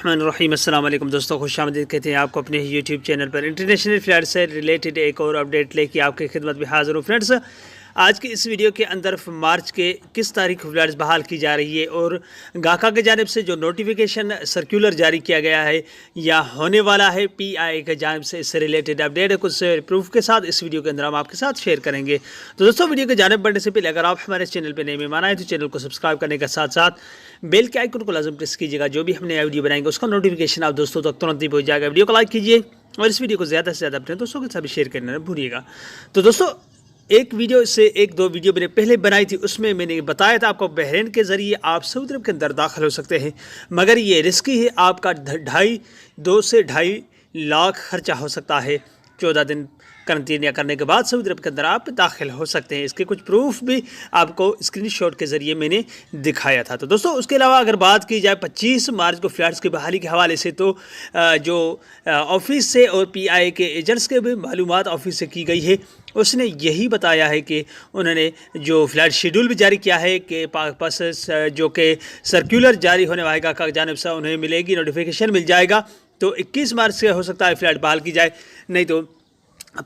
बिस्मिल्लाहिर्रहमानिर्रहीम। अस्सलाम वालेकुम दोस्तों, खुश आमदीद कहते हैं आपको अपने यूट्यूब चैनल पर। इंटरनेशनल फ़्लाइट से रिलेटेड एक और अपडेट लेके आपकी खिदमत में हाज़िर हूँ। फ्रेंड्स, आज की इस वीडियो के अंदर मार्च के किस तारीख को फ़्लाइट्स बहाल की जा रही है और गाका की जानिब से जो नोटिफिकेशन सर्कुलर जारी किया गया है या होने वाला है PIA की जानिब से, इससे रिलेटेड अपडेट है कुछ प्रूफ के साथ इस वीडियो के अंदर हम आपके साथ शेयर करेंगे। तो दोस्तों, वीडियो की जानिब बढ़ने से पहले अगर आप हमारे चैनल पर नए मेहमान आए तो चैनल को सब्सक्राइब करने के साथ साथ बेल के आइकन को लाजम प्रेस कीजिएगा। जो भी हम नया वीडियो बनाएंगे उसका नोटिफिकेशन आप दोस्तों तक तुरंत ही पहुंच जाएगा। वीडियो को लाइक कीजिए और इस वीडियो को ज़्यादा से ज़्यादा अपने दोस्तों के साथ भी शेयर करना न भूलिएगा। तो दोस्तों, एक वीडियो से एक दो वीडियो मैंने पहले बनाई थी, उसमें मैंने बताया था आपको बहरीन के ज़रिए आप सऊदी अरब के अंदर दाखिल हो सकते हैं, मगर ये रिस्की है। आपका 2 से 2.5 लाख खर्चा हो सकता है। 14 दिन करंटीनिया करने के बाद सऊदी अरब के अंदर आप दाखिल हो सकते हैं। इसके कुछ प्रूफ भी आपको स्क्रीनशॉट के ज़रिए मैंने दिखाया था। तो दोस्तों, उसके अलावा अगर बात की जाए 25 मार्च को फ़्लाइट्स की बहाली के हवाले से, तो जो ऑफिस से और PIA के एजेंट्स के भी मालूमात ऑफिस से की गई है, उसने यही बताया है कि उन्होंने जो फ़्लाइट शेड्यूल भी जारी किया है कि पास जो कि सर्कुलर जारी होने वाला का जानिब से उन्हें मिलेगी, नोटिफिकेशन मिल जाएगा। तो 21 मार्च से हो सकता है फ़्लाइट बहाल की जाए, नहीं तो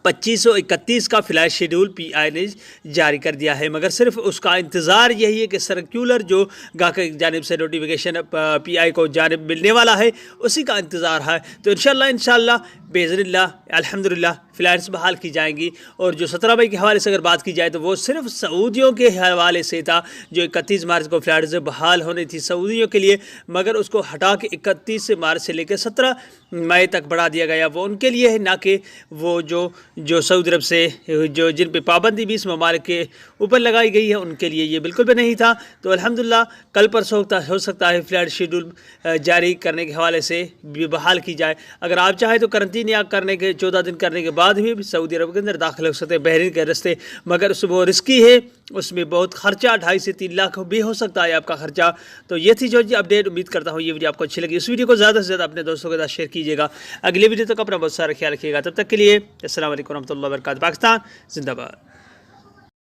25 और 31 का फ़्लाइट शेड्यूल PIA ने जारी कर दिया है। मगर सिर्फ उसका इंतज़ार यही है कि सर्कुलर जो गाका की जानिब से नोटिफिकेशन PIA को जानिब मिलने वाला है, उसी का इंतज़ार है। तो इंशाल्लाह बेइज़्निल्लाह अल्हम्दुलिल्लाह फ़्लाइट्स बहाल की जाएंगी। और जो 17 मई के हवाले से अगर बात की जाए तो वो सिर्फ सऊदियों के हवाले से था। जो 31 मार्च को फ़्लाइट्स बहाल होनी थी सऊदियों के लिए, मगर उसको हटा के 31 मार्च से लेकर 17 मई तक बढ़ा दिया गया। वो उनके लिए है, ना कि वो जो सऊदी अरब से जो जिन पे पाबंदी 20 ममालिक के ऊपर लगाई गई है, उनके लिए ये बिल्कुल भी नहीं था। तो अल्हम्दुलिल्लाह कल परसों हो सकता है फ़्लाइट शेड्यूल जारी करने के हवाले से भी बहाल की जाए। अगर आप चाहें तो करंटीनिया करने के 14 दिन करने के बाद भी सऊदी अरब के अंदर दाखिल हो सकते हैं बहरीन के रास्ते, मगर उसमें वो रिस्की है, उसमें बहुत खर्चा 2.5 से 3 लाख भी हो सकता है आपका खर्चा। तो ये थी जो अपडेट। उम्मीद करता हूँ ये वीडियो आपको अच्छी लगी। इस वीडियो को ज़्यादा से ज़्यादा अपने दोस्तों के साथ शेयर कीजिएगा। अगले वीडियो तक अपना बहुत सारा ख्याल रखिएगा। तब तक के लिए अस्सलाम वालेकुम रहमतुल्लाहि व बरकातहू। पाकिस्तान जिंदाबाद।